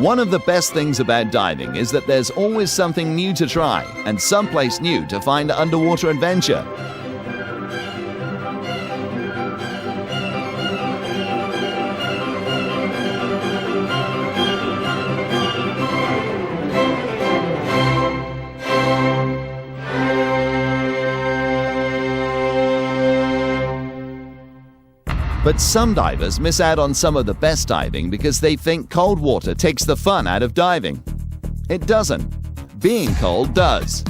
One of the best things about diving is that there's always something new to try and someplace new to find underwater adventure. But some divers miss out on some of the best diving because they think cold water takes the fun out of diving. It doesn't. Being cold does.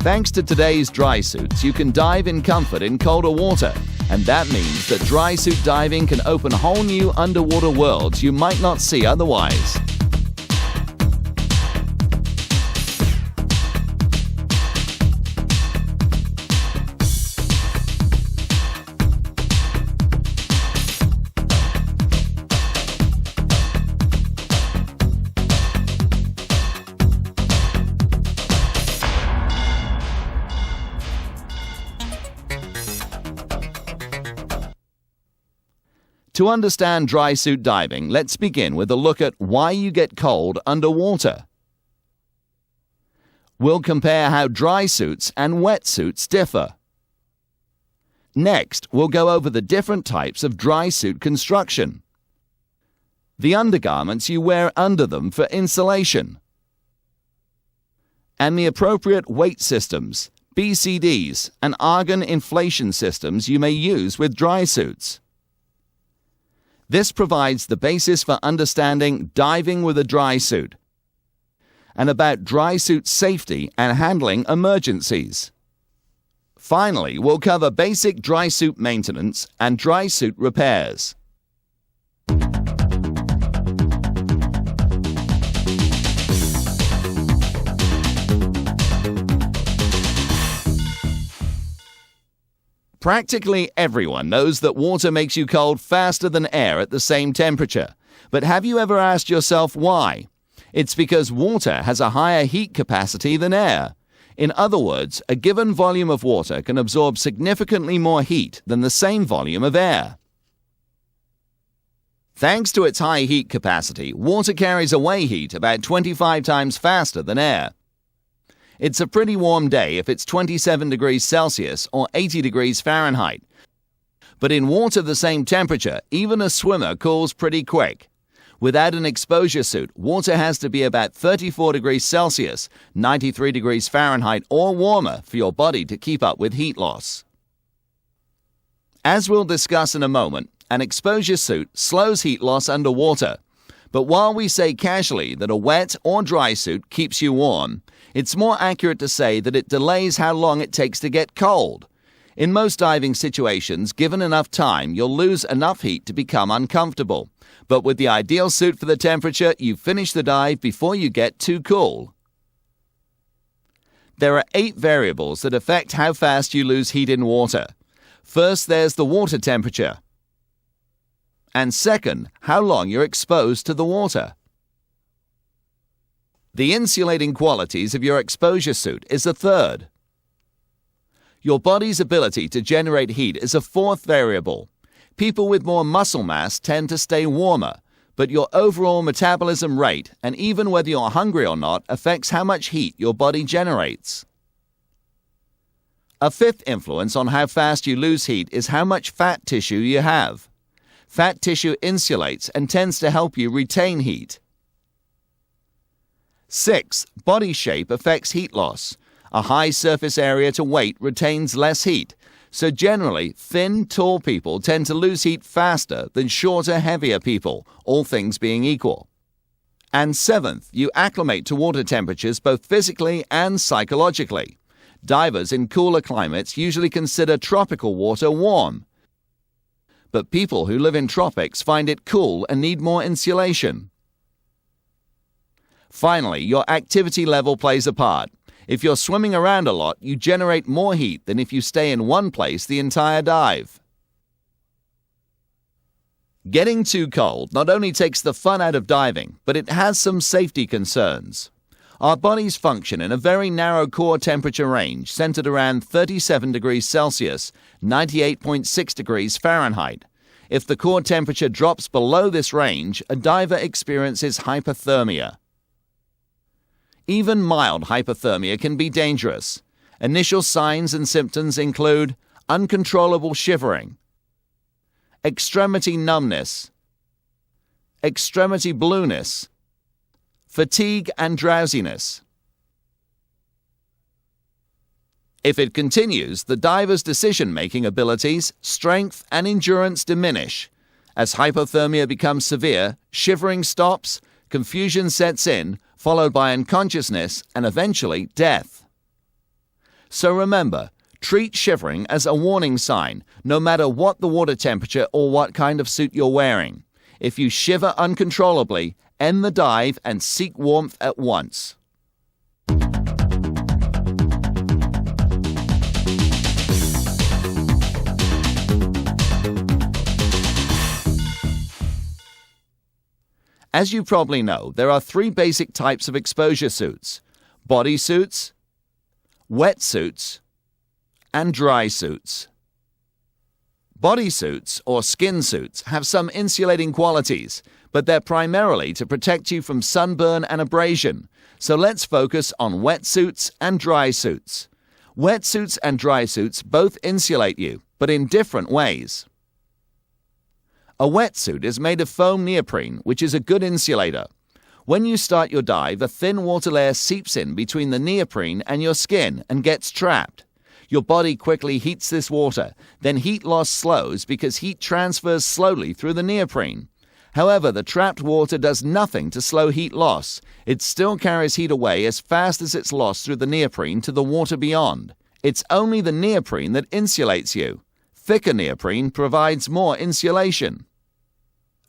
Thanks to today's dry suits, you can dive in comfort in colder water, and that means that dry suit diving can open whole new underwater worlds you might not see otherwise. To understand dry suit diving, let's begin with a look at why you get cold underwater. We'll compare how dry suits and wet suits differ. Next, we'll go over the different types of dry suit construction, the undergarments you wear under them for insulation, and the appropriate weight systems, BCDs, and argon inflation systems you may use with dry suits. This provides the basis for understanding diving with a dry suit and about dry suit safety and handling emergencies. Finally, we'll cover basic dry suit maintenance and dry suit repairs. Practically everyone knows that water makes you cold faster than air at the same temperature. But have you ever asked yourself why? It's because water has a higher heat capacity than air. In other words, a given volume of water can absorb significantly more heat than the same volume of air. Thanks to its high heat capacity, water carries away heat about 25 times faster than air. It's a pretty warm day if it's 27 degrees Celsius or 80 degrees Fahrenheit. But in water the same temperature, even a swimmer cools pretty quick. Without an exposure suit, water has to be about 34 degrees Celsius, 93 degrees Fahrenheit or warmer for your body to keep up with heat loss. As we'll discuss in a moment, an exposure suit slows heat loss underwater. But while we say casually that a wet or dry suit keeps you warm, it's more accurate to say that it delays how long it takes to get cold. In most diving situations, given enough time, you'll lose enough heat to become uncomfortable. But with the ideal suit for the temperature, you finish the dive before you get too cool. There are 8 variables that affect how fast you lose heat in water. First, there's the water temperature. And second, how long you're exposed to the water. The insulating qualities of your exposure suit is a third. Your body's ability to generate heat is a fourth variable. People with more muscle mass tend to stay warmer, but your overall metabolism rate, and even whether you're hungry or not, affects how much heat your body generates. A fifth influence on how fast you lose heat is how much fat tissue you have. Fat tissue insulates and tends to help you retain heat. 6. Body shape affects heat loss. A high surface area to weight retains less heat, so generally, thin, tall people tend to lose heat faster than shorter, heavier people, all things being equal. And 7th, you acclimate to water temperatures both physically and psychologically. Divers in cooler climates usually consider tropical water warm. But people who live in tropics find it cool and need more insulation. Finally, your activity level plays a part. If you're swimming around a lot, you generate more heat than if you stay in one place the entire dive. Getting too cold not only takes the fun out of diving, but it has some safety concerns. Our bodies function in a very narrow core temperature range centered around 37 degrees Celsius, 98.6 degrees Fahrenheit. If the core temperature drops below this range, a diver experiences hypothermia. Even mild hypothermia can be dangerous. Initial signs and symptoms include uncontrollable shivering, extremity numbness, extremity blueness, fatigue and drowsiness. If it continues, the diver's decision-making abilities, strength, and endurance diminish. As hypothermia becomes severe, shivering stops, confusion sets in, followed by unconsciousness and eventually death. So remember, treat shivering as a warning sign, no matter what the water temperature or what kind of suit you're wearing. If you shiver uncontrollably, end the dive and seek warmth at once. As you probably know, there are 3 basic types of exposure suits: bodysuits, wetsuits, and dry suits. Bodysuits, or skin suits, have some insulating qualities, but they're primarily to protect you from sunburn and abrasion. So let's focus on wetsuits and dry suits. Wetsuits and dry suits both insulate you, but in different ways. A wetsuit is made of foam neoprene, which is a good insulator. When you start your dive, a thin water layer seeps in between the neoprene and your skin and gets trapped. Your body quickly heats this water, then heat loss slows because heat transfers slowly through the neoprene. However, the trapped water does nothing to slow heat loss. It still carries heat away as fast as it's lost through the neoprene to the water beyond. It's only the neoprene that insulates you. Thicker neoprene provides more insulation.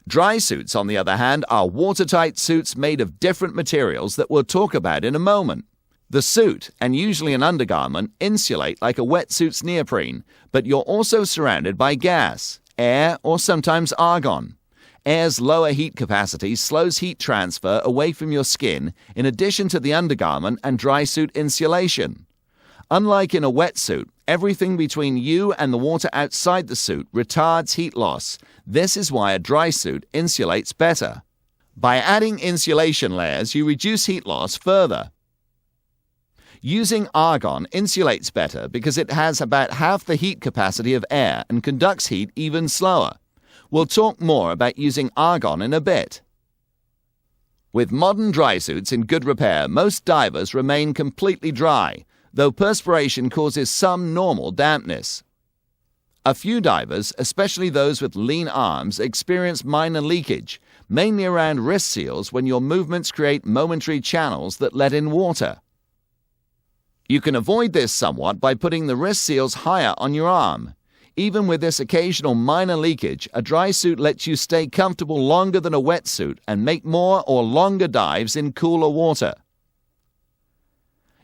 Dry suits, on the other hand, are watertight suits made of different materials that we'll talk about in a moment. The suit, and usually an undergarment, insulate like a wetsuit's neoprene, but you're also surrounded by gas, air, or sometimes argon. Air's lower heat capacity slows heat transfer away from your skin in addition to the undergarment and dry suit insulation. Unlike in a wetsuit, everything between you and the water outside the suit retards heat loss. This is why a dry suit insulates better. By adding insulation layers, you reduce heat loss further. Using argon insulates better because it has about half the heat capacity of air and conducts heat even slower. We'll talk more about using argon in a bit. With modern dry suits in good repair, most divers remain completely dry, though perspiration causes some normal dampness. A few divers, especially those with lean arms, experience minor leakage, mainly around wrist seals when your movements create momentary channels that let in water. You can avoid this somewhat by putting the wrist seals higher on your arm. Even with this occasional minor leakage, a dry suit lets you stay comfortable longer than a wetsuit and make more or longer dives in cooler water.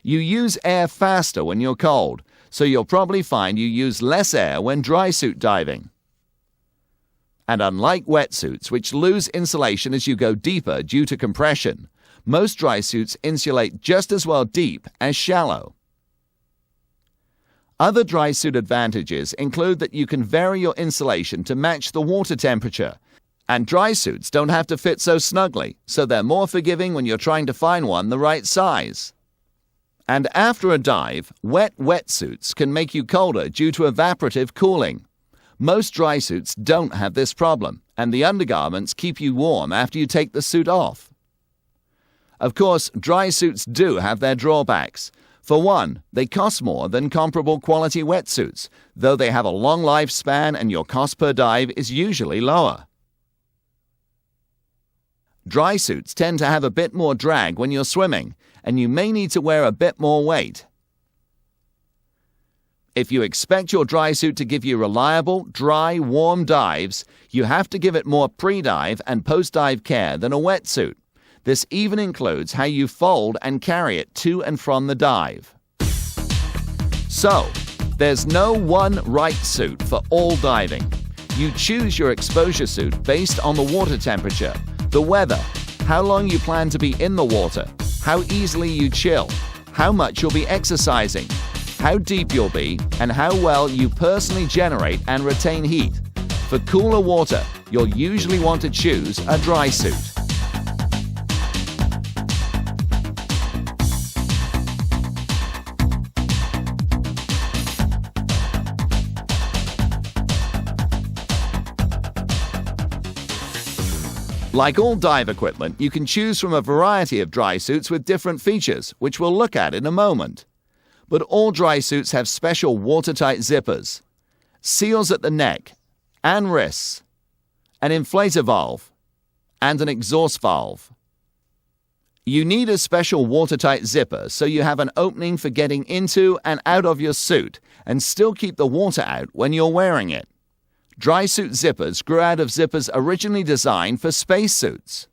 You use air faster when you're cold, so you'll probably find you use less air when dry suit diving. And unlike wetsuits, which lose insulation as you go deeper due to compression, most dry suits insulate just as well deep as shallow. Other dry suit advantages include that you can vary your insulation to match the water temperature, and dry suits don't have to fit so snugly, so they're more forgiving when you're trying to find one the right size. And after a dive, wet wetsuits can make you colder due to evaporative cooling. Most dry suits don't have this problem, and the undergarments keep you warm after you take the suit off. Of course, dry suits do have their drawbacks. For one, they cost more than comparable quality wetsuits, though they have a long lifespan and your cost per dive is usually lower. Dry suits tend to have a bit more drag when you're swimming, and you may need to wear a bit more weight. If you expect your dry suit to give you reliable, dry, warm dives, you have to give it more pre-dive and post-dive care than a wetsuit. This even includes how you fold and carry it to and from the dive. So, there's no one right suit for all diving. You choose your exposure suit based on the water temperature, the weather, how long you plan to be in the water, how easily you chill, how much you'll be exercising, how deep you'll be, and how well you personally generate and retain heat. For cooler water, you'll usually want to choose a dry suit. Like all dive equipment, you can choose from a variety of dry suits with different features, which we'll look at in a moment. But all dry suits have special watertight zippers, seals at the neck and wrists, an inflator valve, and an exhaust valve. You need a special watertight zipper so you have an opening for getting into and out of your suit and still keep the water out when you're wearing it. Dry suit zippers grew out of zippers originally designed for spacesuits.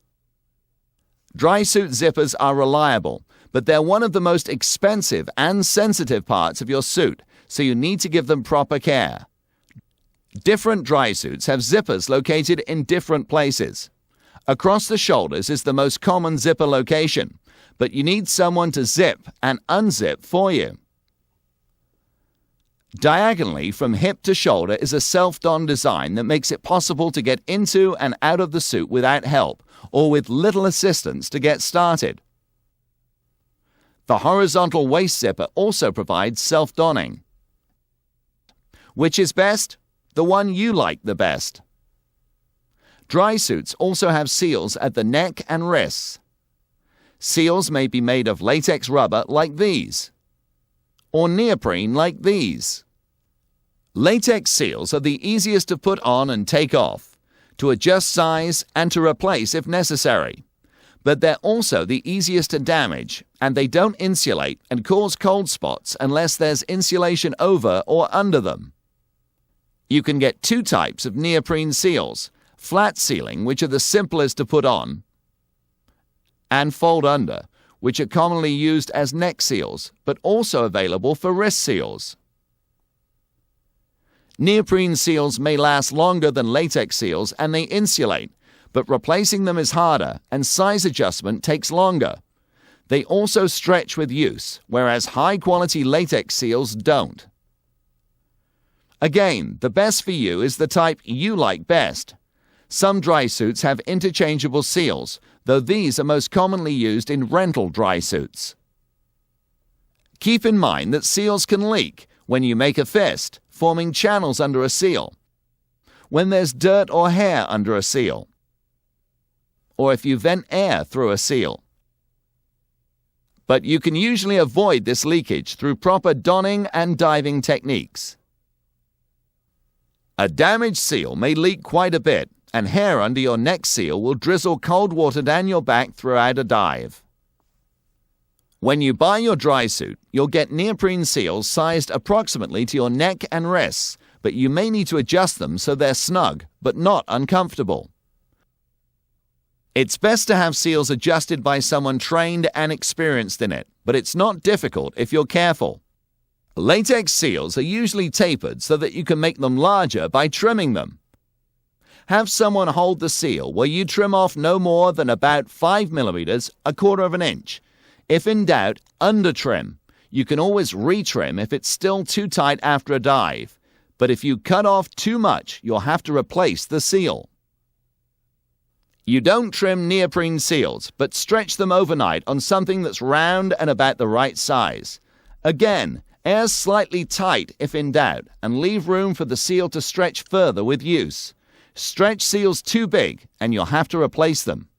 Dry suit zippers are reliable, but they're one of the most expensive and sensitive parts of your suit, so you need to give them proper care. Different dry suits have zippers located in different places. Across the shoulders is the most common zipper location, but you need someone to zip and unzip for you. Diagonally from hip to shoulder is a self-don design that makes it possible to get into and out of the suit without help or with little assistance to get started. The horizontal waist zipper also provides self-donning. Which is best? The one you like the best. Dry suits also have seals at the neck and wrists. Seals may be made of latex rubber like these, or neoprene like these. Latex seals are the easiest to put on and take off, to adjust size and to replace if necessary. But they're also the easiest to damage, and they don't insulate and cause cold spots unless there's insulation over or under them. You can get two types of neoprene seals, flat sealing, which are the simplest to put on, and fold under, which are commonly used as neck seals, but also available for wrist seals. Neoprene seals may last longer than latex seals and they insulate, but replacing them is harder and size adjustment takes longer. They also stretch with use, whereas high-quality latex seals don't. Again, the best for you is the type you like best. Some dry suits have interchangeable seals, though these are most commonly used in rental dry suits. Keep in mind that seals can leak when you make a fist, forming channels under a seal, when there's dirt or hair under a seal, or if you vent air through a seal. But you can usually avoid this leakage through proper donning and diving techniques. A damaged seal may leak quite a bit, and hair under your neck seal will drizzle cold water down your back throughout a dive. When you buy your dry suit, you'll get neoprene seals sized approximately to your neck and wrists, but you may need to adjust them so they're snug, but not uncomfortable. It's best to have seals adjusted by someone trained and experienced in it, but it's not difficult if you're careful. Latex seals are usually tapered so that you can make them larger by trimming them. Have someone hold the seal where you trim off no more than about 5 millimeters, a quarter of an inch. If in doubt, under-trim. You can always retrim if it's still too tight after a dive. But if you cut off too much, you'll have to replace the seal. You don't trim neoprene seals, but stretch them overnight on something that's round and about the right size. Again, air slightly tight if in doubt, and leave room for the seal to stretch further with use. Stretch seals too big, and you'll have to replace them.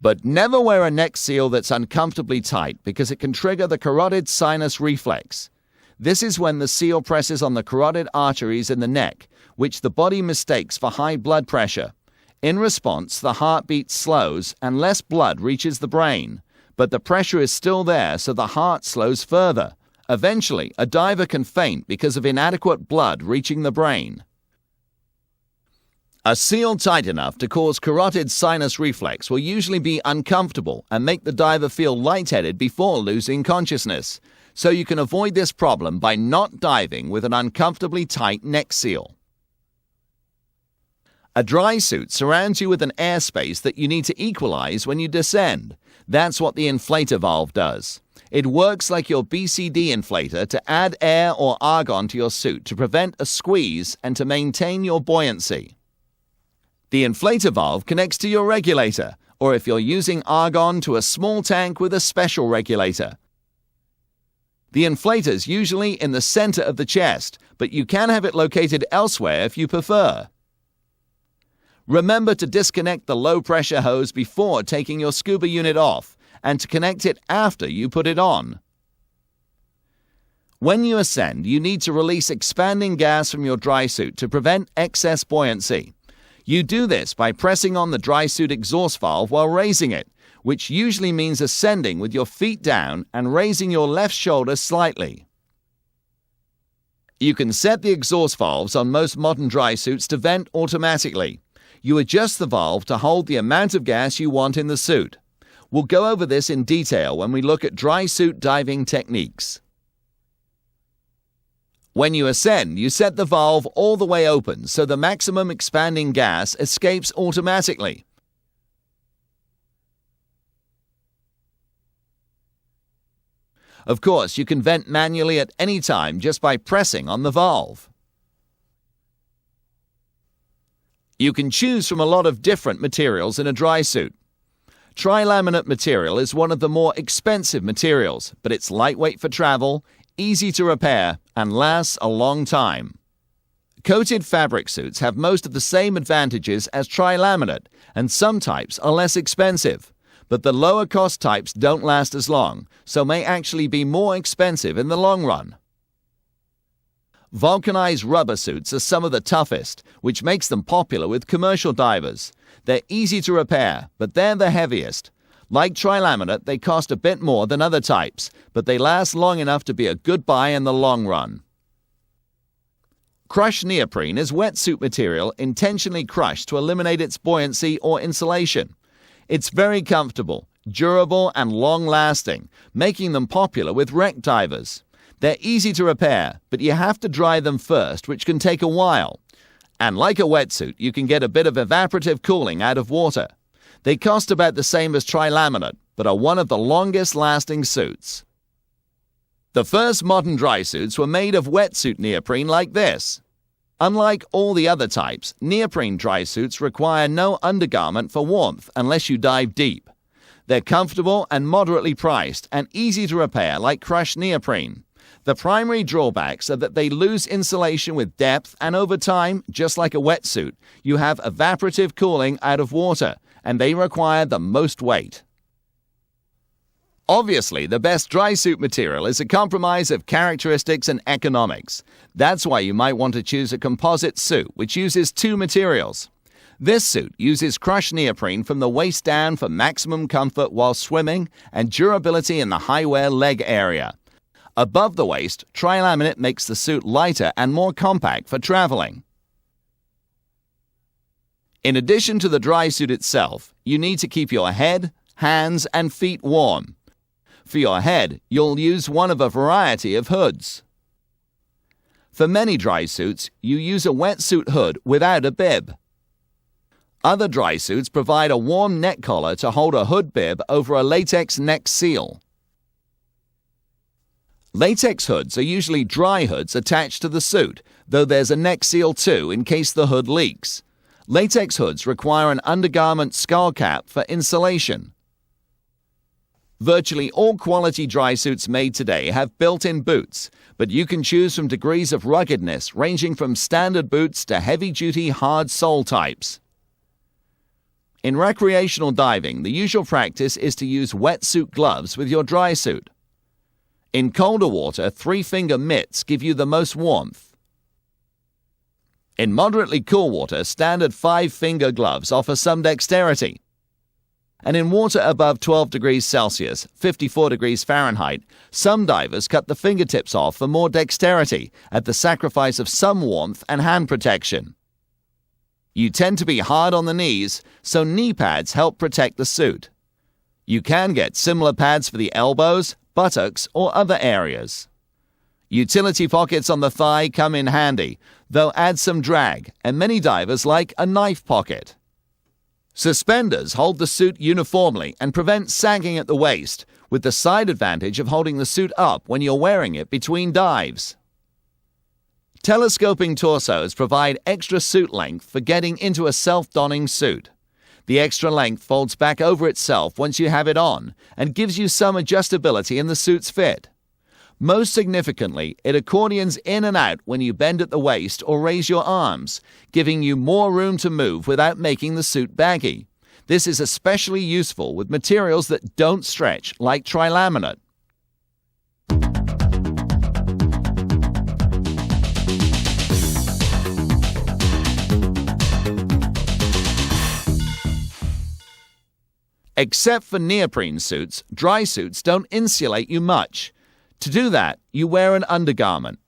But never wear a neck seal that's uncomfortably tight because it can trigger the carotid sinus reflex. This is when the seal presses on the carotid arteries in the neck, which the body mistakes for high blood pressure. In response, the heartbeat slows and less blood reaches the brain, but the pressure is still there, so the heart slows further. Eventually, a diver can faint because of inadequate blood reaching the brain. A seal tight enough to cause carotid sinus reflex will usually be uncomfortable and make the diver feel lightheaded before losing consciousness, so you can avoid this problem by not diving with an uncomfortably tight neck seal. A dry suit surrounds you with an airspace that you need to equalize when you descend. That's what the inflator valve does. It works like your BCD inflator to add air or argon to your suit to prevent a squeeze and to maintain your buoyancy. The inflator valve connects to your regulator, or if you're using argon, to a small tank with a special regulator. The inflator's usually in the center of the chest, but you can have it located elsewhere if you prefer. Remember to disconnect the low-pressure hose before taking your scuba unit off, and to connect it after you put it on. When you ascend, you need to release expanding gas from your dry suit to prevent excess buoyancy. You do this by pressing on the dry suit exhaust valve while raising it, which usually means ascending with your feet down and raising your left shoulder slightly. You can set the exhaust valves on most modern dry suits to vent automatically. You adjust the valve to hold the amount of gas you want in the suit. We'll go over this in detail when we look at dry suit diving techniques. When you ascend, you set the valve all the way open so the maximum expanding gas escapes automatically. Of course, you can vent manually at any time just by pressing on the valve. You can choose from a lot of different materials in a dry suit. Trilaminate material is one of the more expensive materials, but it's lightweight for travel, easy to repair, and lasts a long time. Coated fabric suits have most of the same advantages as trilaminate, and some types are less expensive, but the lower-cost types don't last as long, so may actually be more expensive in the long run. Vulcanized rubber suits are some of the toughest, which makes them popular with commercial divers. They're easy to repair, but they're the heaviest. Like trilaminate, they cost a bit more than other types, but they last long enough to be a good buy in the long run. Crushed neoprene is wetsuit material intentionally crushed to eliminate its buoyancy or insulation. It's very comfortable, durable, and long-lasting, making them popular with wreck divers. They're easy to repair, but you have to dry them first, which can take a while. And like a wetsuit, you can get a bit of evaporative cooling out of water. They cost about the same as trilaminate, but are one of the longest-lasting suits. The first modern dry suits were made of wetsuit neoprene like this. Unlike all the other types, neoprene dry suits require no undergarment for warmth unless you dive deep. They're comfortable and moderately priced and easy to repair like crushed neoprene. The primary drawbacks are that they lose insulation with depth, and over time, just like a wetsuit, you have evaporative cooling out of water, and they require the most weight. Obviously, the best dry suit material is a compromise of characteristics and economics. That's why you might want to choose a composite suit, which uses two materials. This suit uses crushed neoprene from the waist down for maximum comfort while swimming and durability in the high wear leg area. Above the waist, trilaminate makes the suit lighter and more compact for traveling. In addition to the dry suit itself, you need to keep your head, hands, and feet warm. For your head, you'll use one of a variety of hoods. For many dry suits, you use a wetsuit hood without a bib. Other dry suits provide a warm neck collar to hold a hood bib over a latex neck seal. Latex hoods are usually dry hoods attached to the suit, though there's a neck seal too in case the hood leaks. Latex hoods require an undergarment skull cap for insulation. Virtually all quality dry suits made today have built-in boots, but you can choose from degrees of ruggedness ranging from standard boots to heavy-duty hard sole types. In recreational diving, the usual practice is to use wetsuit gloves with your dry suit. In colder water, 3-finger mitts give you the most warmth. In moderately cool water, standard 5-finger gloves offer some dexterity. And in water above 12 degrees Celsius, 54 degrees Fahrenheit, some divers cut the fingertips off for more dexterity at the sacrifice of some warmth and hand protection. You tend to be hard on the knees, so knee pads help protect the suit. You can get similar pads for the elbows, buttocks, or other areas. Utility pockets on the thigh come in handy, though add some drag, and many divers like a knife pocket. Suspenders hold the suit uniformly and prevent sagging at the waist, with the side advantage of holding the suit up when you're wearing it between dives. Telescoping torsos provide extra suit length for getting into a self-donning suit. The extra length folds back over itself once you have it on and gives you some adjustability in the suit's fit. Most significantly, it accordions in and out when you bend at the waist or raise your arms, giving you more room to move without making the suit baggy. This is especially useful with materials that don't stretch, like trilaminate. Except for neoprene suits, dry suits don't insulate you much. To do that, you wear an undergarment.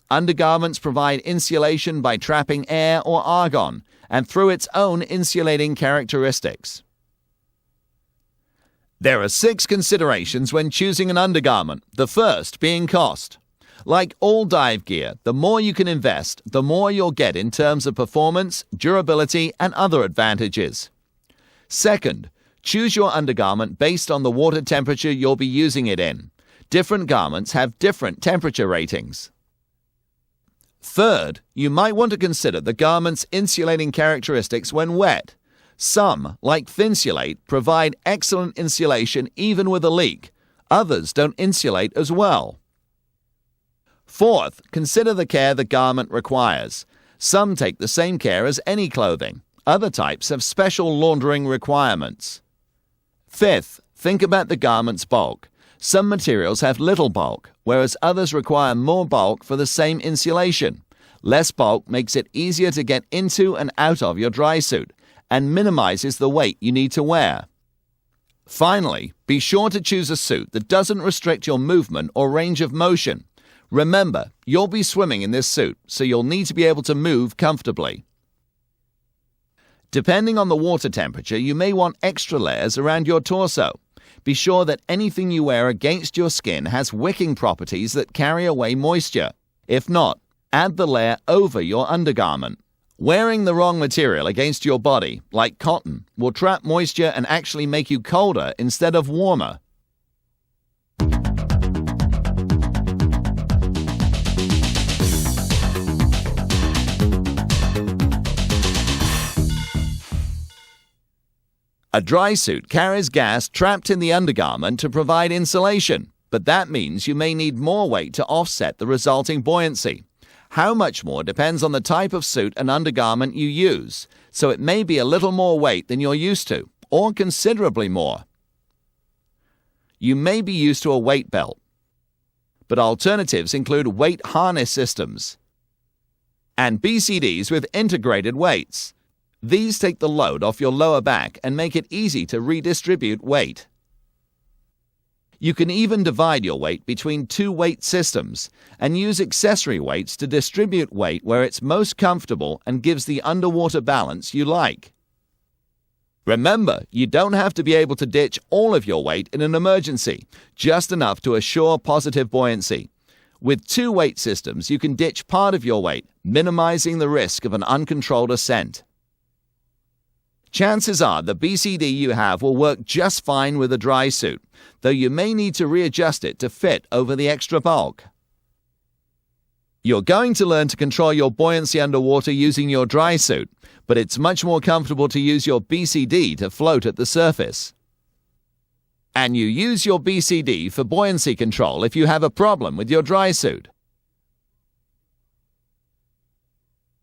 Undergarments provide insulation by trapping air or argon, and through its own insulating characteristics. There are 6 considerations when choosing an undergarment, the first being cost. Like all dive gear, the more you can invest, the more you'll get in terms of performance, durability, and other advantages. Second, choose your undergarment based on the water temperature you'll be using it in. Different garments have different temperature ratings. Third, you might want to consider the garment's insulating characteristics when wet. Some, like Thinsulate, provide excellent insulation even with a leak. Others don't insulate as well. Fourth, consider the care the garment requires. Some take the same care as any clothing. Other types have special laundering requirements. Fifth, think about the garment's bulk. Some materials have little bulk, whereas others require more bulk for the same insulation. Less bulk makes it easier to get into and out of your dry suit, and minimizes the weight you need to wear. Finally, be sure to choose a suit that doesn't restrict your movement or range of motion. Remember, you'll be swimming in this suit, so you'll need to be able to move comfortably. Depending on the water temperature, you may want extra layers around your torso. Be sure that anything you wear against your skin has wicking properties that carry away moisture. If not, add the layer over your undergarment. Wearing the wrong material against your body, like cotton, will trap moisture and actually make you colder instead of warmer. A dry suit carries gas trapped in the undergarment to provide insulation, but that means you may need more weight to offset the resulting buoyancy. How much more depends on the type of suit and undergarment you use, so it may be a little more weight than you're used to, or considerably more. You may be used to a weight belt, but alternatives include weight harness systems and BCDs with integrated weights. These take the load off your lower back and make it easy to redistribute weight. You can even divide your weight between 2 weight systems and use accessory weights to distribute weight where it's most comfortable and gives the underwater balance you like. Remember, you don't have to be able to ditch all of your weight in an emergency, just enough to assure positive buoyancy. With 2 weight systems, you can ditch part of your weight, minimizing the risk of an uncontrolled ascent. Chances are the BCD you have will work just fine with a dry suit, though you may need to readjust it to fit over the extra bulk. You're going to learn to control your buoyancy underwater using your dry suit, but it's much more comfortable to use your BCD to float at the surface. And you use your BCD for buoyancy control if you have a problem with your dry suit.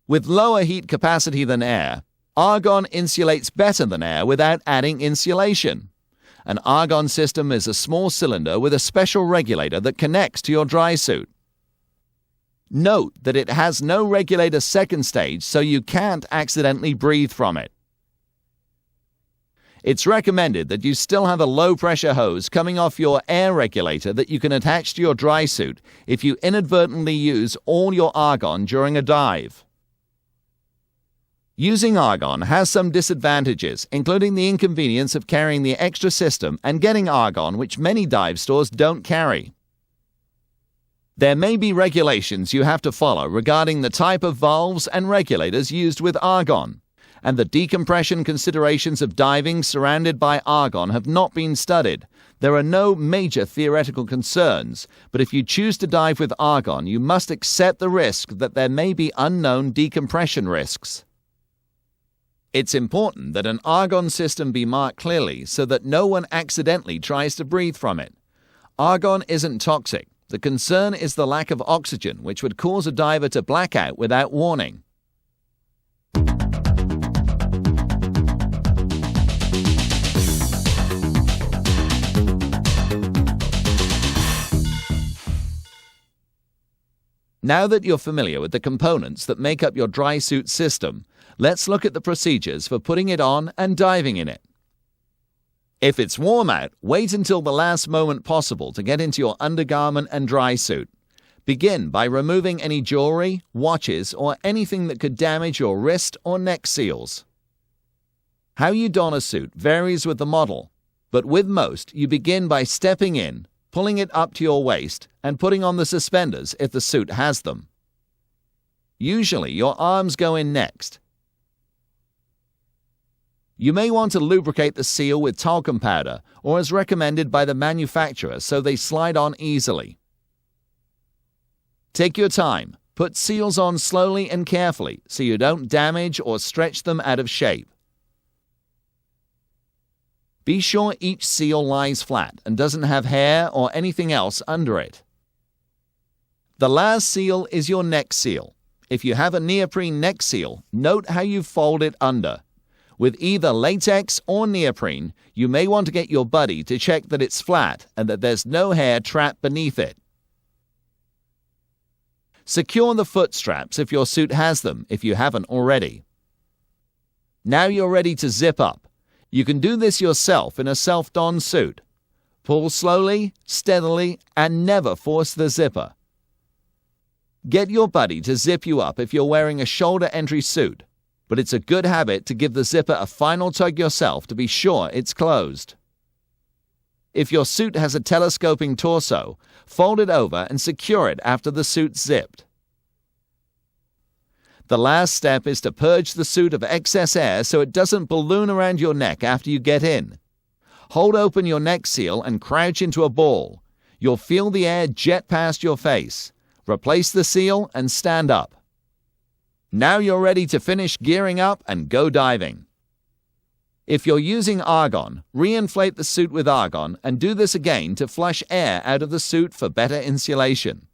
With lower heat capacity than air, argon insulates better than air without adding insulation. An argon system is a small cylinder with a special regulator that connects to your dry suit. Note that it has no regulator second stage, so you can't accidentally breathe from it. It's recommended that you still have a low-pressure hose coming off your air regulator that you can attach to your dry suit if you inadvertently use all your argon during a dive. Using argon has some disadvantages, including the inconvenience of carrying the extra system and getting argon, which many dive stores don't carry. There may be regulations you have to follow regarding the type of valves and regulators used with argon, and the decompression considerations of diving surrounded by argon have not been studied. There are no major theoretical concerns, but if you choose to dive with argon, you must accept the risk that there may be unknown decompression risks. It's important that an argon system be marked clearly so that no one accidentally tries to breathe from it. Argon isn't toxic. The concern is the lack of oxygen, which would cause a diver to black out without warning. Now that you're familiar with the components that make up your dry suit system, let's look at the procedures for putting it on and diving in it. If it's warm out, wait until the last moment possible to get into your undergarment and dry suit. Begin by removing any jewelry, watches, or anything that could damage your wrist or neck seals. How you don a suit varies with the model, but with most, you begin by stepping in, pulling it up to your waist, and putting on the suspenders if the suit has them. Usually, your arms go in next. You may want to lubricate the seal with talcum powder or as recommended by the manufacturer so they slide on easily. Take your time. Put seals on slowly and carefully so you don't damage or stretch them out of shape. Be sure each seal lies flat and doesn't have hair or anything else under it. The last seal is your neck seal. If you have a neoprene neck seal, note how you fold it under. With either latex or neoprene, you may want to get your buddy to check that it's flat and that there's no hair trapped beneath it. Secure the foot straps if your suit has them, if you haven't already. Now you're ready to zip up. You can do this yourself in a self-don suit. Pull slowly, steadily, and never force the zipper. Get your buddy to zip you up if you're wearing a shoulder entry suit, but it's a good habit to give the zipper a final tug yourself to be sure it's closed. If your suit has a telescoping torso, fold it over and secure it after the suit's zipped. The last step is to purge the suit of excess air so it doesn't balloon around your neck after you get in. Hold open your neck seal and crouch into a ball. You'll feel the air jet past your face. Replace the seal and stand up. Now you're ready to finish gearing up and go diving. If you're using argon, re-inflate the suit with argon and do this again to flush air out of the suit for better insulation.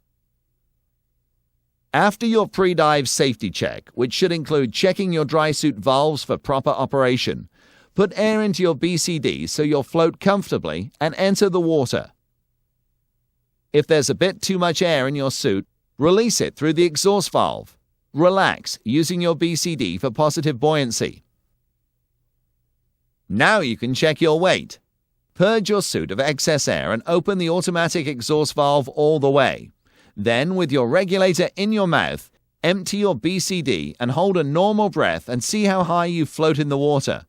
After your pre-dive safety check, which should include checking your dry suit valves for proper operation, put air into your BCD so you'll float comfortably and enter the water. If there's a bit too much air in your suit, release it through the exhaust valve. Relax using your BCD for positive buoyancy. Now you can check your weight. Purge your suit of excess air and open the automatic exhaust valve all the way. Then, with your regulator in your mouth, empty your BCD and hold a normal breath and see how high you float in the water.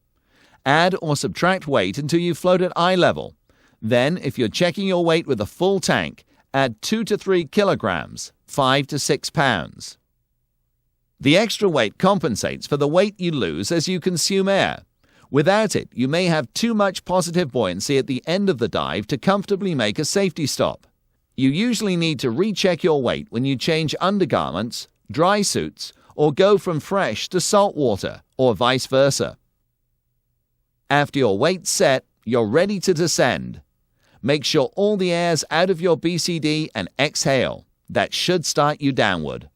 Add or subtract weight until you float at eye level. Then, if you're checking your weight with a full tank, add 2 to 3 kilograms, 5 to 6 pounds. The extra weight compensates for the weight you lose as you consume air. Without it, you may have too much positive buoyancy at the end of the dive to comfortably make a safety stop. You usually need to recheck your weight when you change undergarments, dry suits, or go from fresh to salt water, or vice versa. After your weight's set, you're ready to descend. Make sure all the air's out of your BCD and exhale. That should start you downward.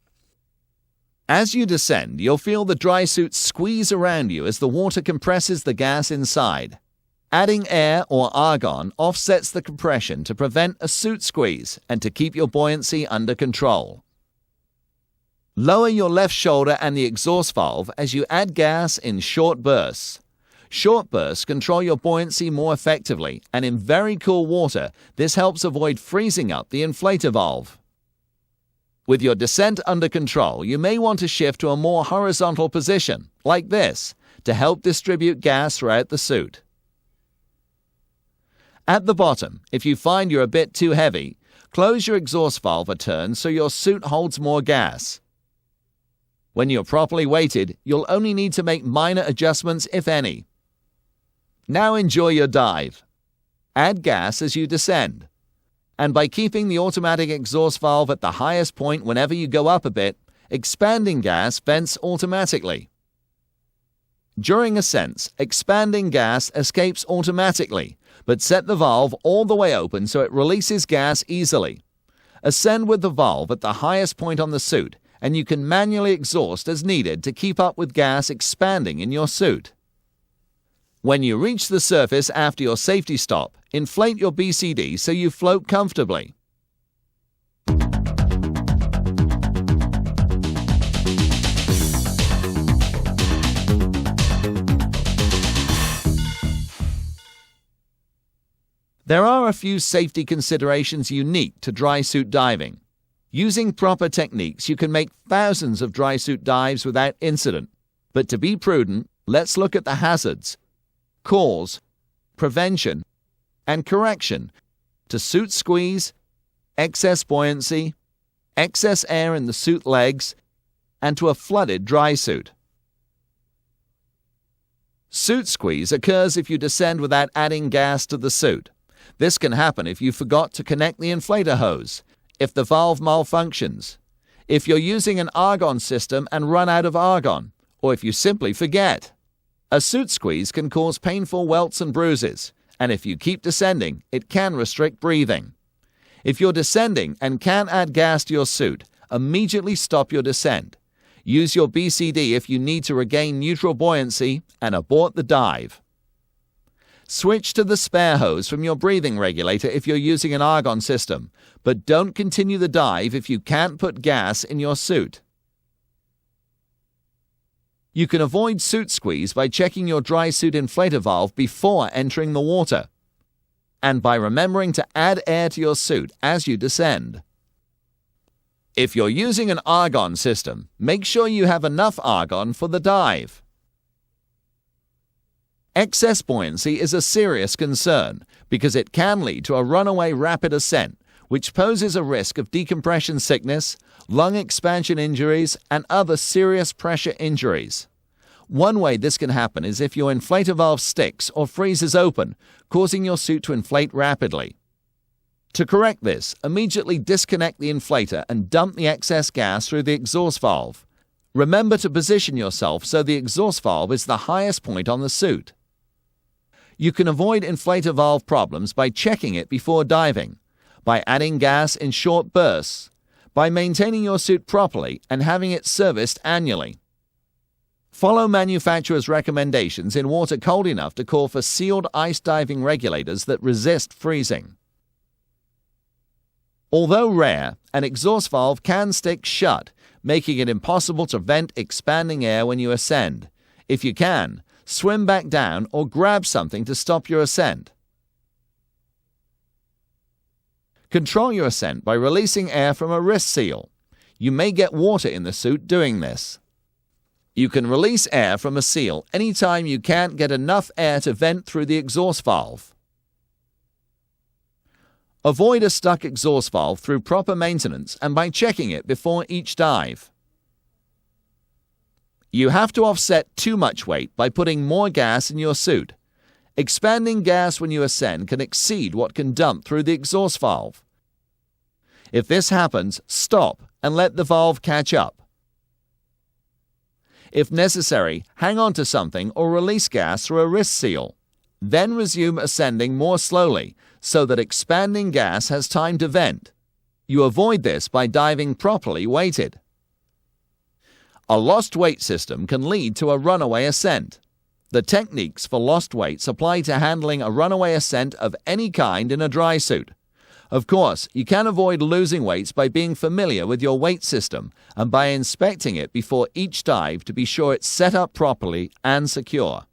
As you descend, you'll feel the dry suit squeeze around you as the water compresses the gas inside. Adding air or argon offsets the compression to prevent a suit squeeze and to keep your buoyancy under control. Lower your left shoulder and the exhaust valve as you add gas in short bursts. Short bursts control your buoyancy more effectively, and in very cool water, this helps avoid freezing up the inflator valve. With your descent under control, you may want to shift to a more horizontal position, like this, to help distribute gas throughout the suit. At the bottom, if you find you're a bit too heavy, close your exhaust valve a turn so your suit holds more gas. When you're properly weighted, you'll only need to make minor adjustments, if any. Now enjoy your dive. add gas as you descend. And by keeping the automatic exhaust valve at the highest point whenever you go up a bit, expanding gas vents automatically. During ascents, expanding gas escapes automatically, but set the valve all the way open so it releases gas easily. Ascend with the valve at the highest point on the suit, and you can manually exhaust as needed to keep up with gas expanding in your suit. When you reach the surface after your safety stop, inflate your BCD so you float comfortably. There are a few safety considerations unique to dry suit diving. Using proper techniques, you can make thousands of dry suit dives without incident. But to be prudent, let's look at the hazards, cause, prevention, and correction to suit squeeze, excess buoyancy, excess air in the suit legs, and to a flooded dry suit. Suit squeeze occurs if you descend without adding gas to the suit. This can happen if you forgot to connect the inflator hose, if the valve malfunctions, if you're using an argon system and run out of argon, or if you simply forget. A suit squeeze can cause painful welts and bruises, and if you keep descending, it can restrict breathing. If you're descending and can't add gas to your suit, immediately stop your descent. Use your BCD if you need to regain neutral buoyancy, and abort the dive. Switch to the spare hose from your breathing regulator if you're using an argon system, but don't continue the dive if you can't put gas in your suit. You can avoid suit squeeze by checking your dry suit inflator valve before entering the water, and by remembering to add air to your suit as you descend. If you're using an argon system, make sure you have enough argon for the dive. Excess buoyancy is a serious concern because it can lead to a runaway rapid ascent, which poses a risk of decompression sickness, lung expansion injuries, and other serious pressure injuries. One way this can happen is if your inflator valve sticks or freezes open, causing your suit to inflate rapidly. To correct this, immediately disconnect the inflator and dump the excess gas through the exhaust valve. Remember to position yourself so the exhaust valve is the highest point on the suit. You can avoid inflator valve problems by checking it before diving, by adding gas in short bursts, by maintaining your suit properly and having it serviced annually. Follow manufacturers' recommendations in water cold enough to call for sealed ice diving regulators that resist freezing. Although rare, an exhaust valve can stick shut, making it impossible to vent expanding air when you ascend. If you can, swim back down or grab something to stop your ascent. Control your ascent by releasing air from a wrist seal. You may get water in the suit doing this. You can release air from a seal anytime you can't get enough air to vent through the exhaust valve. Avoid a stuck exhaust valve through proper maintenance and by checking it before each dive. You have to offset too much weight by putting more gas in your suit. Expanding gas when you ascend can exceed what can dump through the exhaust valve. If this happens, stop and let the valve catch up. If necessary, hang on to something or release gas through a wrist seal. Then resume ascending more slowly so that expanding gas has time to vent. You avoid this by diving properly weighted. A lost weight system can lead to a runaway ascent. The techniques for lost weights apply to handling a runaway ascent of any kind in a dry suit. Of course, you can avoid losing weights by being familiar with your weight system and by inspecting it before each dive to be sure it's set up properly and secure.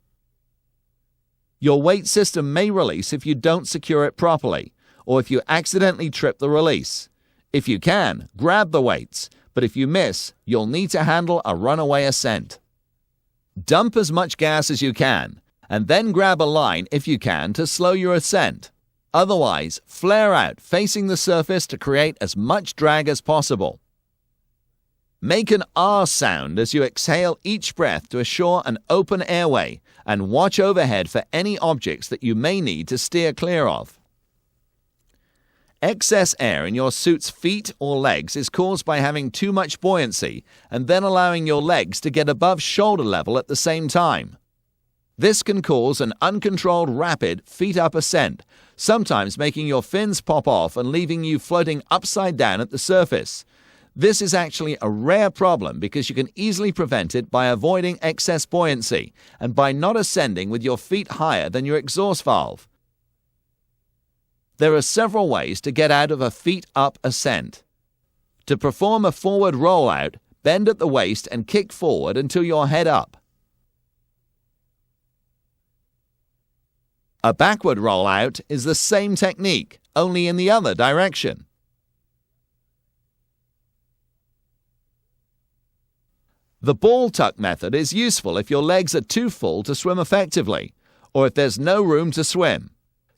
Your weight system may release if you don't secure it properly, or if you accidentally trip the release. If you can, grab the weights, but if you miss, you'll need to handle a runaway ascent. Dump as much gas as you can, and then grab a line if you can to slow your ascent. Otherwise, flare out facing the surface to create as much drag as possible. Make an R sound as you exhale each breath to assure an open airway, and watch overhead for any objects that you may need to steer clear of. Excess air in your suit's feet or legs is caused by having too much buoyancy and then allowing your legs to get above shoulder level at the same time. This can cause an uncontrolled rapid feet-up ascent, sometimes making your fins pop off and leaving you floating upside down at the surface. This is actually a rare problem because you can easily prevent it by avoiding excess buoyancy and by not ascending with your feet higher than your exhaust valve. There are several ways to get out of a feet-up ascent. To perform a forward rollout, bend at the waist and kick forward until you're head up. A backward rollout is the same technique, only in the other direction. The ball tuck method is useful if your legs are too full to swim effectively, or if there's no room to swim.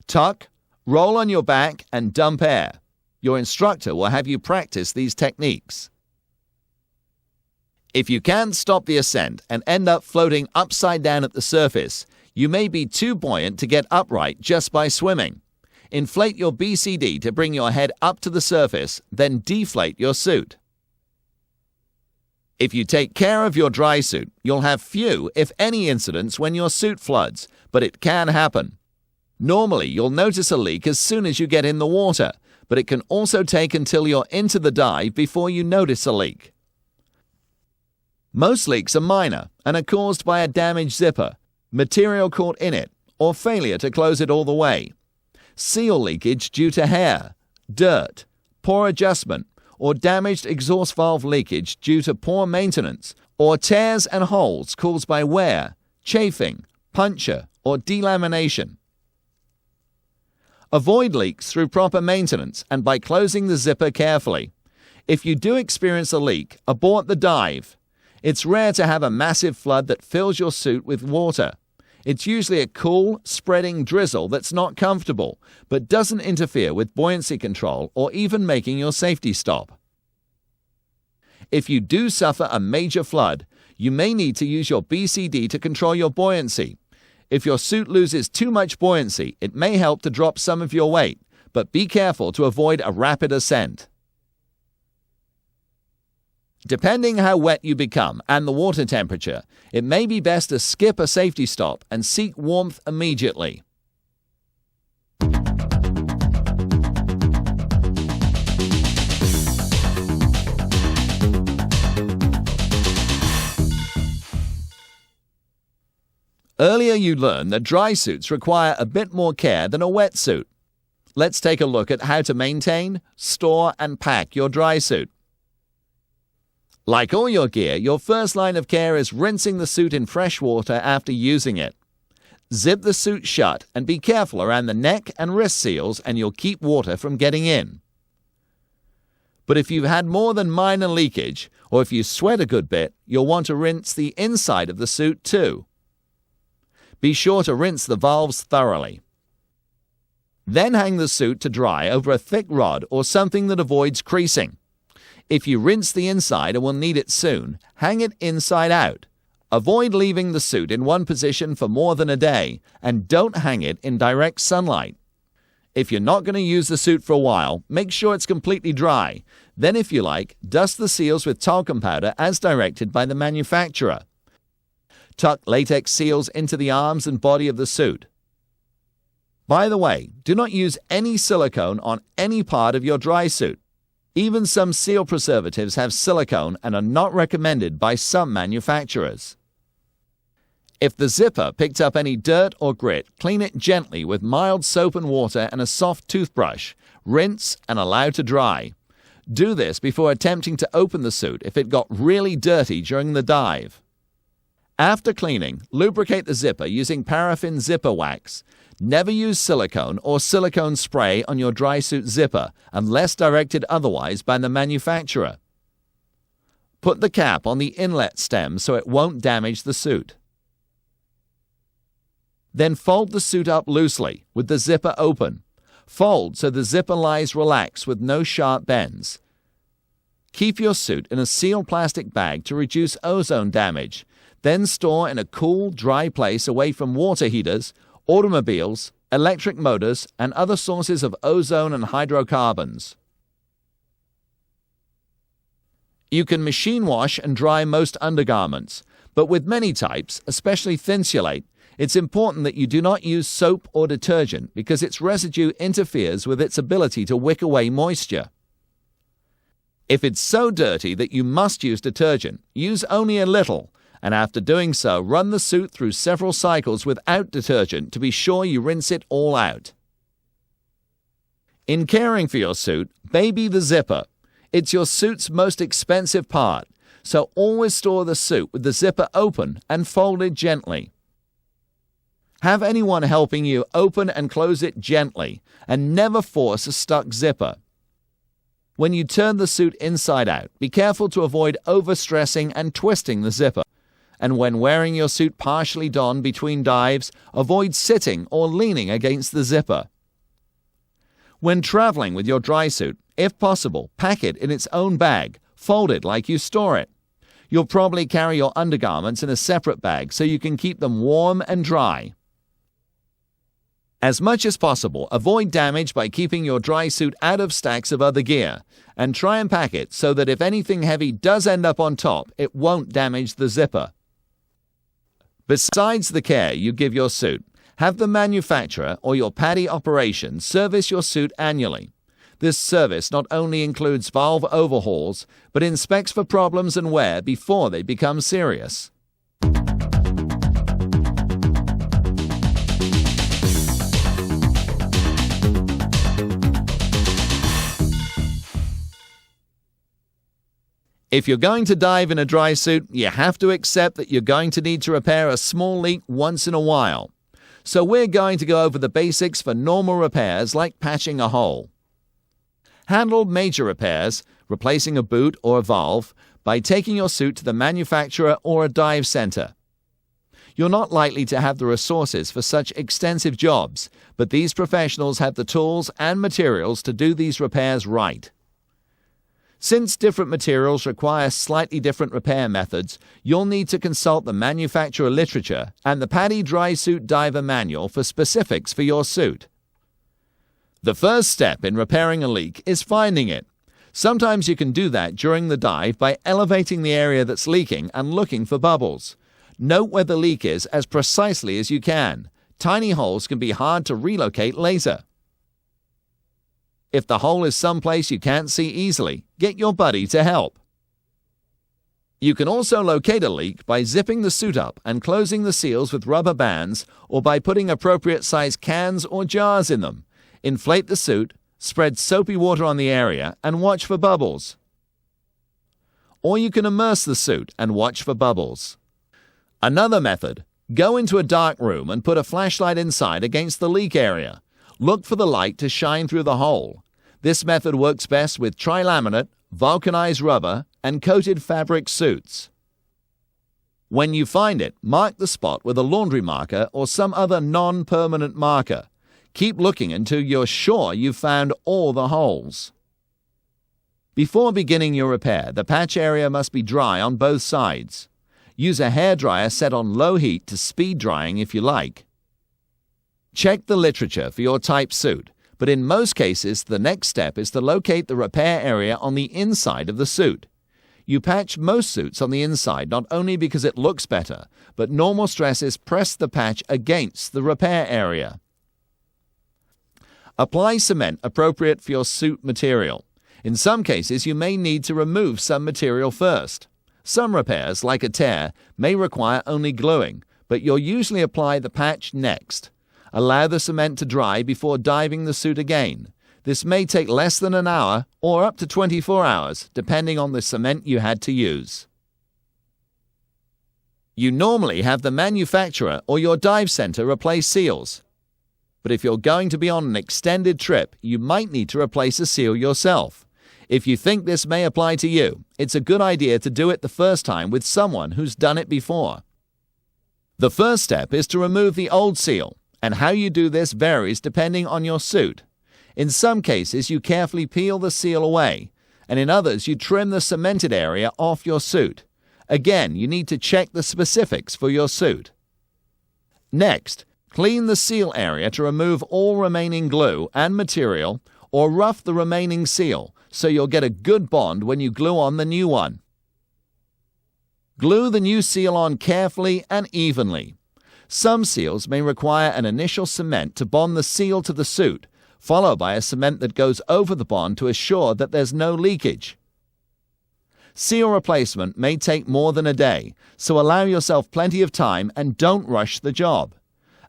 Tuck, roll on your back and dump air. Your instructor will have you practice these techniques. If you can't stop the ascent and end up floating upside down at the surface, you may be too buoyant to get upright just by swimming. Inflate your BCD to bring your head up to the surface, then deflate your suit. If you take care of your dry suit, you'll have few, if any, incidents when your suit floods, but it can happen. Normally, you'll notice a leak as soon as you get in the water, but it can also take until you're into the dive before you notice a leak. Most leaks are minor and are caused by a damaged zipper, material caught in it, or failure to close it all the way. Seal leakage due to hair, dirt, poor adjustment, or damaged exhaust valve leakage due to poor maintenance, or tears and holes caused by wear, chafing, puncture, or delamination. Avoid leaks through proper maintenance and by closing the zipper carefully. If you do experience a leak, abort the dive. It's rare to have a massive flood that fills your suit with water. It's usually a cool, spreading drizzle that's not comfortable, but doesn't interfere with buoyancy control or even making your safety stop. If you do suffer a major flood, you may need to use your BCD to control your buoyancy. If your suit loses too much buoyancy, it may help to drop some of your weight, but be careful to avoid a rapid ascent. Depending how wet you become and the water temperature, it may be best to skip a safety stop and seek warmth immediately. Earlier you learned that dry suits require a bit more care than a wet suit. Let's take a look at how to maintain, store, and pack your dry suit. Like all your gear, your first line of care is rinsing the suit in fresh water after using it. Zip the suit shut and be careful around the neck and wrist seals and you'll keep water from getting in. But if you've had more than minor leakage, or if you sweat a good bit, you'll want to rinse the inside of the suit too. Be sure to rinse the valves thoroughly. Then hang the suit to dry over a thick rod or something that avoids creasing. If you rinse the inside and will need it soon, hang it inside out. Avoid leaving the suit in one position for more than a day, and don't hang it in direct sunlight. If you're not going to use the suit for a while, make sure it's completely dry. Then, if you like, dust the seals with talcum powder as directed by the manufacturer. Tuck latex seals into the arms and body of the suit. By the way, do not use any silicone on any part of your dry suit. Even some seal preservatives have silicone and are not recommended by some manufacturers. If the zipper picked up any dirt or grit, clean it gently with mild soap and water and a soft toothbrush. Rinse and allow to dry. Do this before attempting to open the suit if it got really dirty during the dive. After cleaning, lubricate the zipper using paraffin zipper wax. Never use silicone or silicone spray on your dry suit zipper unless directed otherwise by the manufacturer. Put the cap on the inlet stem so it won't damage the suit. Then fold the suit up loosely with the zipper open. Fold so the zipper lies relaxed with no sharp bends. Keep your suit in a sealed plastic bag to reduce ozone damage. Then store in a cool, dry place away from water heaters, automobiles, electric motors, and other sources of ozone and hydrocarbons. You can machine wash and dry most undergarments, but with many types, especially Thinsulate, it's important that you do not use soap or detergent because its residue interferes with its ability to wick away moisture. If it's so dirty that you must use detergent, use only a little, and after doing so, run the suit through several cycles without detergent to be sure you rinse it all out. In caring for your suit, baby the zipper. It's your suit's most expensive part, so always store the suit with the zipper open and folded gently. Have anyone helping you open and close it gently, and never force a stuck zipper. When you turn the suit inside out, be careful to avoid overstressing and twisting the zipper. And when wearing your suit partially donned between dives, avoid sitting or leaning against the zipper. When traveling with your dry suit, if possible, pack it in its own bag, folded like you store it. You'll probably carry your undergarments in a separate bag so you can keep them warm and dry. As much as possible, avoid damage by keeping your dry suit out of stacks of other gear, and try and pack it so that if anything heavy does end up on top, it won't damage the zipper. Besides the care you give your suit, have the manufacturer or your PADI operation service your suit annually. This service not only includes valve overhauls, but inspects for problems and wear before they become serious. If you're going to dive in a dry suit, you have to accept that you're going to need to repair a small leak once in a while. So we're going to go over the basics for normal repairs like patching a hole. Handle major repairs, replacing a boot or a valve, by taking your suit to the manufacturer or a dive center. You're not likely to have the resources for such extensive jobs, but these professionals have the tools and materials to do these repairs right. Since different materials require slightly different repair methods, you'll need to consult the manufacturer literature and the PADI Dry Suit Diver Manual for specifics for your suit. The first step in repairing a leak is finding it. Sometimes you can do that during the dive by elevating the area that's leaking and looking for bubbles. Note where the leak is as precisely as you can. Tiny holes can be hard to relocate later. If the hole is someplace you can't see easily, get your buddy to help. You can also locate a leak by zipping the suit up and closing the seals with rubber bands or by putting appropriate size cans or jars in them. Inflate the suit, spread soapy water on the area, and watch for bubbles. Or you can immerse the suit and watch for bubbles. Another method, go into a dark room and put a flashlight inside against the leak area. Look for the light to shine through the hole. This method works best with tri-laminate, vulcanized rubber, and coated fabric suits. When you find it, mark the spot with a laundry marker or some other non-permanent marker. Keep looking until you're sure you've found all the holes. Before beginning your repair, the patch area must be dry on both sides. Use a hairdryer set on low heat to speed drying if you like. Check the literature for your type suit, but in most cases, the next step is to locate the repair area on the inside of the suit. You patch most suits on the inside not only because it looks better, but normal stresses press the patch against the repair area. Apply cement appropriate for your suit material. In some cases, you may need to remove some material first. Some repairs, like a tear, may require only gluing, but you'll usually apply the patch next. Allow the cement to dry before diving the suit again. This may take less than an hour or up to 24 hours, depending on the cement you had to use. You normally have the manufacturer or your dive center replace seals. But if you're going to be on an extended trip, you might need to replace a seal yourself. If you think this may apply to you, it's a good idea to do it the first time with someone who's done it before. The first step is to remove the old seal, and how you do this varies depending on your suit. In some cases, you carefully peel the seal away, and in others, you trim the cemented area off your suit. Again, you need to check the specifics for your suit. Next, Clean the seal area to remove all remaining glue and material, or rough the remaining seal so you'll get a good bond when you glue on the new one. Glue the new seal on carefully and evenly. Some seals may require an initial cement to bond the seal to the suit, followed by a cement that goes over the bond to assure that there's no leakage. Seal replacement may take more than a day, so allow yourself plenty of time and don't rush the job.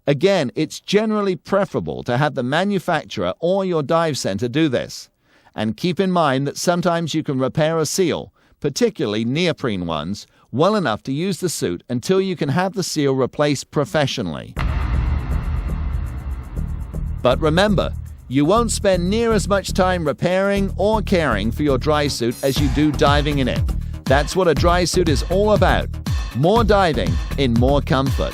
Again, it's generally preferable to have the manufacturer or your dive center do this. And keep in mind that sometimes you can repair a seal, particularly neoprene ones, well enough to use the suit until you can have the seal replaced professionally. But remember, you won't spend near as much time repairing or caring for your dry suit as you do diving in it. That's what a dry suit is all about. More diving in more comfort.